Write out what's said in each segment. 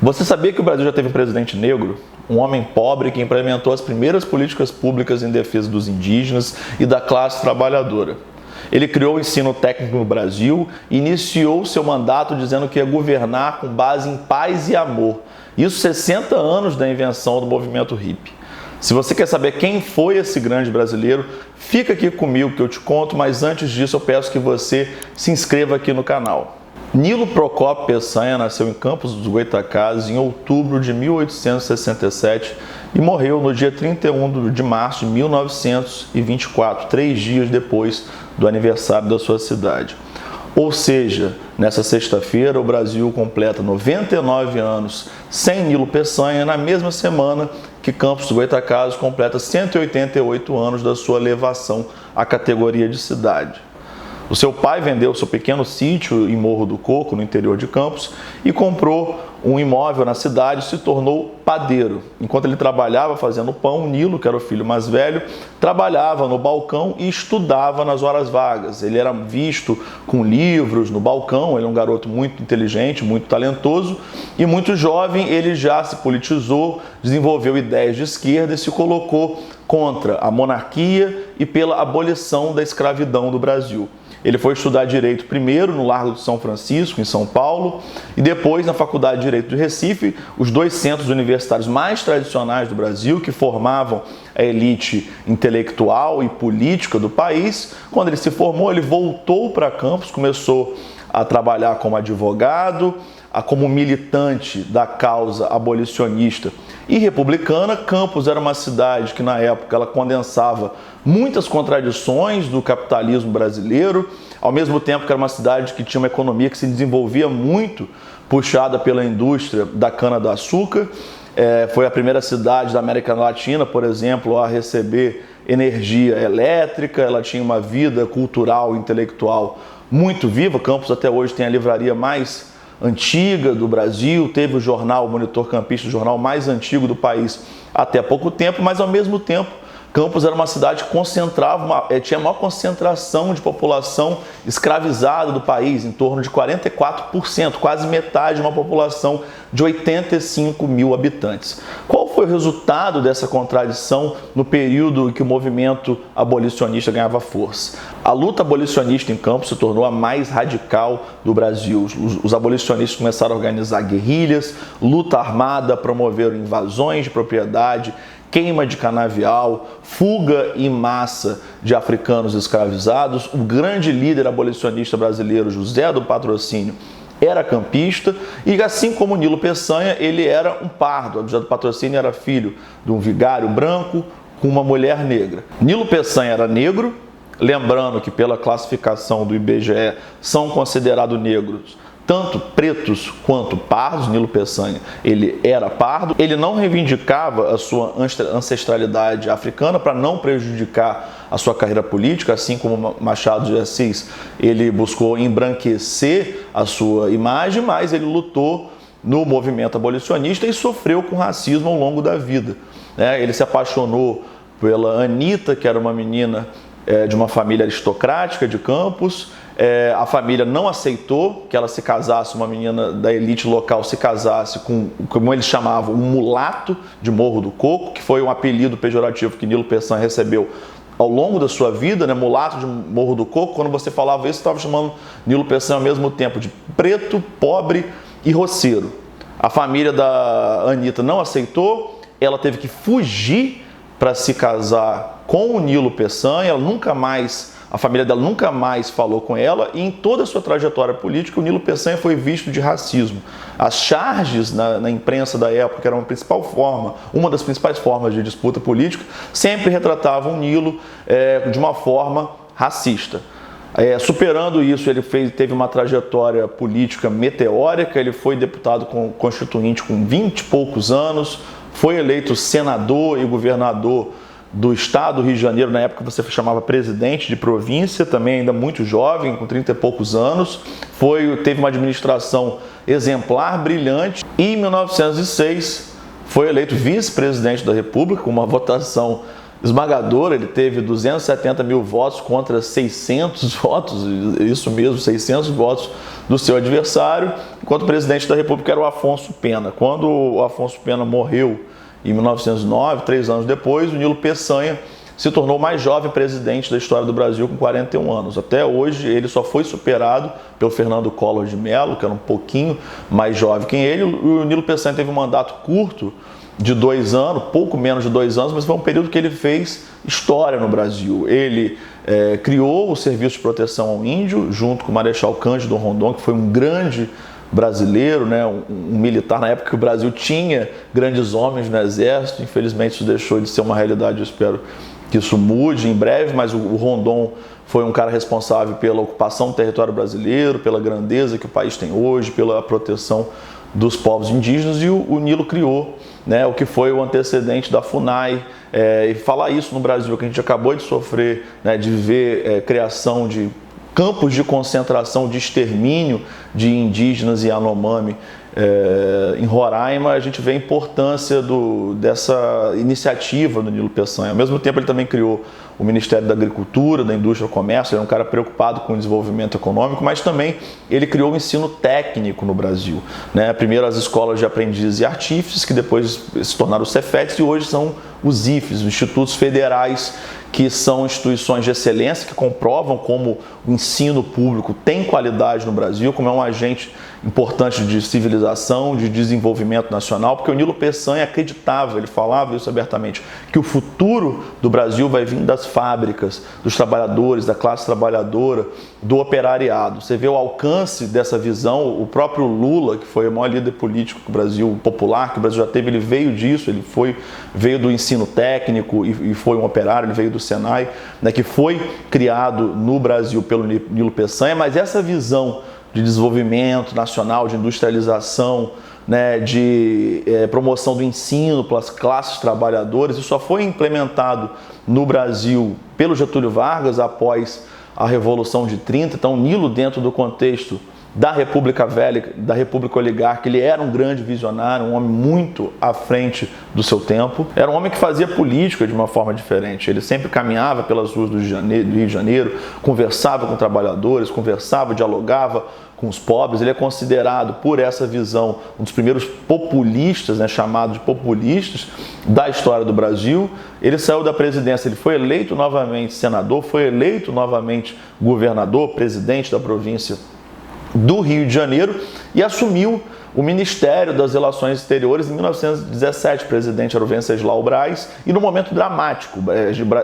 Você sabia que o Brasil já teve um presidente negro? Um homem pobre que implementou as primeiras políticas públicas em defesa dos indígenas e da classe trabalhadora. Ele criou o ensino técnico no Brasil e iniciou seu mandato dizendo que ia governar com base em paz e amor. Isso 60 anos da invenção do movimento hippie. Se você quer saber quem foi esse grande brasileiro, fica aqui comigo que eu te conto, mas antes disso eu peço que você se inscreva aqui no canal. Nilo Procópio Peçanha nasceu em Campos dos Goytacazes em outubro de 1867 e morreu no dia 31 de março de 1924, 3 dias depois do aniversário da sua cidade. Ou seja, nessa sexta-feira o Brasil completa 99 anos sem Nilo Peçanha, na mesma semana que Campos dos Goytacazes completa 188 anos da sua elevação à categoria de cidade. O seu pai vendeu seu pequeno sítio em Morro do Coco, no interior de Campos, e comprou um imóvel na cidade e se tornou padeiro. Enquanto ele trabalhava fazendo pão, Nilo, que era o filho mais velho, trabalhava no balcão e estudava nas horas vagas. Ele era visto com livros no balcão, ele é um garoto muito inteligente, muito talentoso e muito jovem. Ele já se politizou, desenvolveu ideias de esquerda e se colocou contra a monarquia e pela abolição da escravidão do Brasil. Ele foi estudar Direito primeiro no Largo de São Francisco, em São Paulo, e depois na Faculdade de Direito de Recife, os dois centros universitários mais tradicionais do Brasil, que formavam a elite intelectual e política do país. Quando ele se formou, ele voltou para Campos, começou a trabalhar como advogado, como militante da causa abolicionista e republicana. Campos era uma cidade que na época ela condensava muitas contradições do capitalismo brasileiro, ao mesmo tempo que era uma cidade que tinha uma economia que se desenvolvia muito, puxada pela indústria da cana-do-açúcar. Foi a primeira cidade da América Latina, por exemplo, a receber energia elétrica. Ela tinha uma vida cultural e intelectual muito viva. Campos até hoje tem a livraria mais antiga do Brasil, teve o jornal Monitor Campista, o jornal mais antigo do país até há pouco tempo, mas ao mesmo tempo Campos era uma cidade que tinha a maior concentração de população escravizada do país, em torno de 44%, quase metade de uma população de 85 mil habitantes. Qual foi o resultado dessa contradição no período em que o movimento abolicionista ganhava força? A luta abolicionista em Campos se tornou a mais radical do Brasil. Os abolicionistas começaram a organizar guerrilhas, luta armada, promoveram invasões de propriedade, queima de canavial, fuga em massa de africanos escravizados. O grande líder abolicionista brasileiro, José do Patrocínio, era campista, e assim como Nilo Peçanha, ele era um pardo. José do Patrocínio era filho de um vigário branco com uma mulher negra. Nilo Peçanha era negro, lembrando que pela classificação do IBGE são considerados negros tanto pretos quanto pardos. Nilo Peçanha, ele era pardo. Ele não reivindicava a sua ancestralidade africana para não prejudicar a sua carreira política, assim como Machado de Assis, ele buscou embranquecer a sua imagem, mas ele lutou no movimento abolicionista e sofreu com racismo ao longo da vida. Ele se apaixonou pela Anita, que era uma menina de uma família aristocrática de Campos. A família não aceitou que ela se casasse, uma menina da elite local se casasse com, como eles chamavam, um mulato de Morro do Coco, que foi um apelido pejorativo que Nilo Peçanha recebeu ao longo da sua vida, mulato de Morro do Coco. Quando você falava isso, estava chamando Nilo Peçanha ao mesmo tempo de preto, pobre e roceiro. A família da Anita não aceitou, ela teve que fugir para se casar com o Nilo Peçanha. A família dela nunca mais falou com ela, e em toda a sua trajetória política o Nilo Peçanha foi visto de racismo. As charges na imprensa da época, que era uma das principais formas de disputa política, sempre retratavam o Nilo de uma forma racista. Superando isso, ele teve uma trajetória política meteórica. Ele foi deputado constituinte com 20 e poucos anos, foi eleito senador e governador do estado do Rio de Janeiro. Na época você chamava presidente de província, também ainda muito jovem, com 30 e poucos anos. Teve uma administração exemplar, brilhante, e em 1906 foi eleito vice-presidente da República, com uma votação esmagadora, ele teve 270 mil votos contra 600 votos, isso mesmo, 600 votos do seu adversário, enquanto o presidente da República era o Afonso Pena. Quando o Afonso Pena morreu em 1909, 3 anos depois, o Nilo Peçanha se tornou o mais jovem presidente da história do Brasil, com 41 anos. Até hoje, ele só foi superado pelo Fernando Collor de Mello, que era um pouquinho mais jovem que ele. O Nilo Peçanha teve um mandato curto, de 2 anos, pouco menos de 2 anos, mas foi um período que ele fez história no Brasil. Ele criou o Serviço de Proteção ao Índio, junto com o Marechal Cândido Rondon, que foi um grande brasileiro, né, um militar na época que o Brasil tinha grandes homens no exército. Infelizmente isso deixou de ser uma realidade, eu espero que isso mude em breve, mas o Rondon foi um cara responsável pela ocupação do território brasileiro, pela grandeza que o país tem hoje, pela proteção dos povos indígenas, e o Nilo criou, né, o que foi o antecedente da FUNAI. E falar isso no Brasil, que a gente acabou de sofrer, né, de ver criação de campos de concentração, de extermínio de indígenas e Yanomami em Roraima, a gente vê a importância dessa iniciativa do Nilo Peçanha. Ao mesmo tempo, ele também criou o Ministério da Agricultura, da Indústria e do Comércio. Ele é um cara preocupado com o desenvolvimento econômico, mas também ele criou o ensino técnico no Brasil, né? Primeiro as escolas de aprendizes e artífices, que depois se tornaram os Cefetes, e hoje são os IFES, os Institutos Federais, que são instituições de excelência que comprovam como o ensino público tem qualidade no Brasil, como é um agente importante de civilização, de desenvolvimento nacional, porque o Nilo Peçanha acreditava, ele falava isso abertamente, que o futuro do Brasil vai vir das fábricas, dos trabalhadores, da classe trabalhadora, do operariado. Você vê o alcance dessa visão, o próprio Lula, que foi o maior líder político que o Brasil, popular, que o Brasil já teve, ele veio disso, veio do ensino técnico e foi um operário, ele veio do Senai, né, que foi criado no Brasil pelo Nilo Peçanha, mas essa visão de desenvolvimento nacional, de industrialização, né, de promoção do ensino pelas classes trabalhadoras, isso só foi implementado no Brasil pelo Getúlio Vargas após a Revolução de 30. Então, Nilo, dentro do contexto da República Velha, da República Oligarca, ele era um grande visionário, um homem muito à frente do seu tempo. Era um homem que fazia política de uma forma diferente. Ele sempre caminhava pelas ruas do Rio de Janeiro, conversava com trabalhadores, conversava, dialogava com os pobres. Ele é considerado, por essa visão, um dos primeiros populistas, né, chamado de populistas, da história do Brasil. Ele saiu da presidência, ele foi eleito novamente senador, foi eleito novamente governador, presidente da província do Rio de Janeiro, e assumiu o Ministério das Relações Exteriores em 1917. O presidente era o Venceslau Braz, e num momento dramático,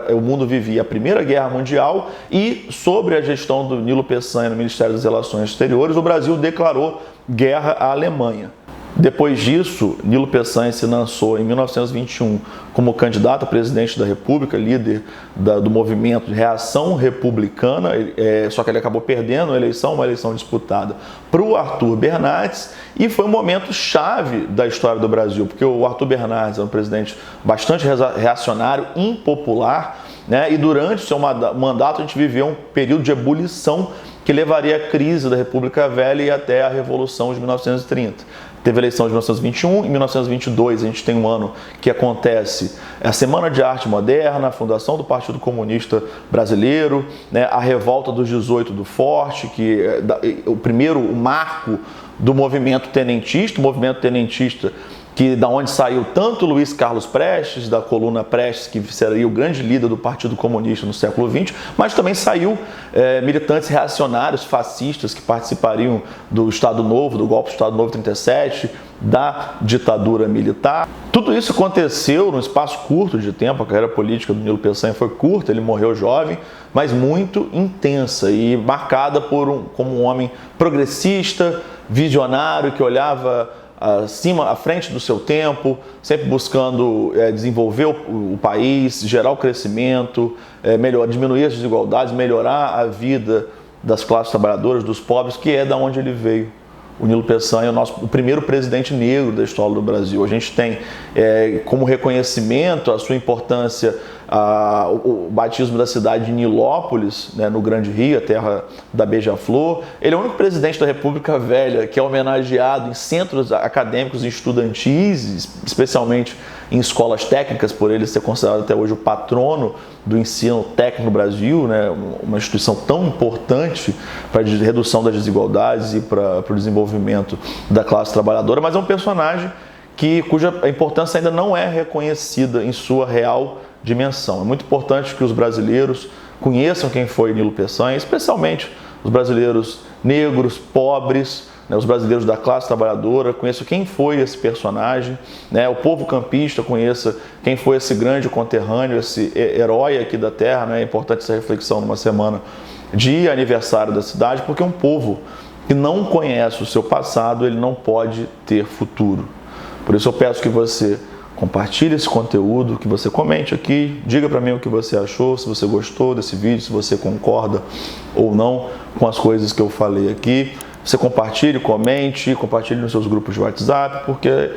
o mundo vivia a Primeira Guerra Mundial, e sobre a gestão do Nilo Peçanha no Ministério das Relações Exteriores, o Brasil declarou guerra à Alemanha. Depois disso, Nilo Peçanha se lançou em 1921 como candidato a presidente da República, líder do movimento de reação republicana, só que ele acabou perdendo a eleição, uma eleição disputada para o Arthur Bernardes, e foi um momento chave da história do Brasil, porque o Arthur Bernardes era um presidente bastante reacionário, impopular, né? E durante o seu mandato a gente viveu um período de ebulição que levaria à crise da República Velha e até a Revolução de 1930. Teve a eleição de 1921, em 1922 a gente tem um ano que acontece a Semana de Arte Moderna, a fundação do Partido Comunista Brasileiro, né, a revolta dos 18 do Forte, que é o marco do movimento tenentista, que da onde saiu tanto Luiz Carlos Prestes, da coluna Prestes, que seria o grande líder do Partido Comunista no século XX, mas também saiu militantes reacionários, fascistas, que participariam do Estado Novo, do golpe do Estado Novo 37, da ditadura militar. Tudo isso aconteceu num espaço curto de tempo. A carreira política do Nilo Peçanha foi curta, ele morreu jovem, mas muito intensa e marcada como um homem progressista, visionário, que olhava à frente do seu tempo, sempre buscando desenvolver o país, gerar o crescimento, diminuir as desigualdades, melhorar a vida das classes trabalhadoras, dos pobres, que é da onde ele veio. O Nilo Peçanha é o primeiro presidente negro da história do Brasil. A gente tem como reconhecimento a sua importância o batismo da cidade de Nilópolis, né, no Grande Rio, a terra da Beija-Flor. Ele é o único presidente da República Velha que é homenageado em centros acadêmicos e estudantis, especialmente em escolas técnicas, por ele ser considerado até hoje o patrono do ensino técnico no Brasil, né, uma instituição tão importante para a redução das desigualdades e para o desenvolvimento da classe trabalhadora, mas é um personagem cuja importância ainda não é reconhecida em sua real dimensão. É muito importante que os brasileiros conheçam quem foi Nilo Peçanha, especialmente os brasileiros negros, pobres, né, os brasileiros da classe trabalhadora, conheçam quem foi esse personagem, né, o povo campista conheça quem foi esse grande conterrâneo, esse herói aqui da terra. Né, é importante essa reflexão numa semana de aniversário da cidade, porque um povo que não conhece o seu passado, ele não pode ter futuro. Por isso eu peço que você compartilhe esse conteúdo, que você comente aqui, diga para mim o que você achou, se você gostou desse vídeo, se você concorda ou não com as coisas que eu falei aqui. Você compartilhe, comente, compartilhe nos seus grupos de WhatsApp, porque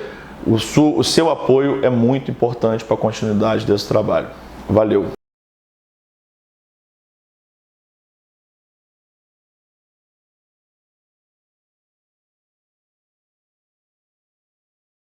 o seu apoio é muito importante para a continuidade desse trabalho. Valeu!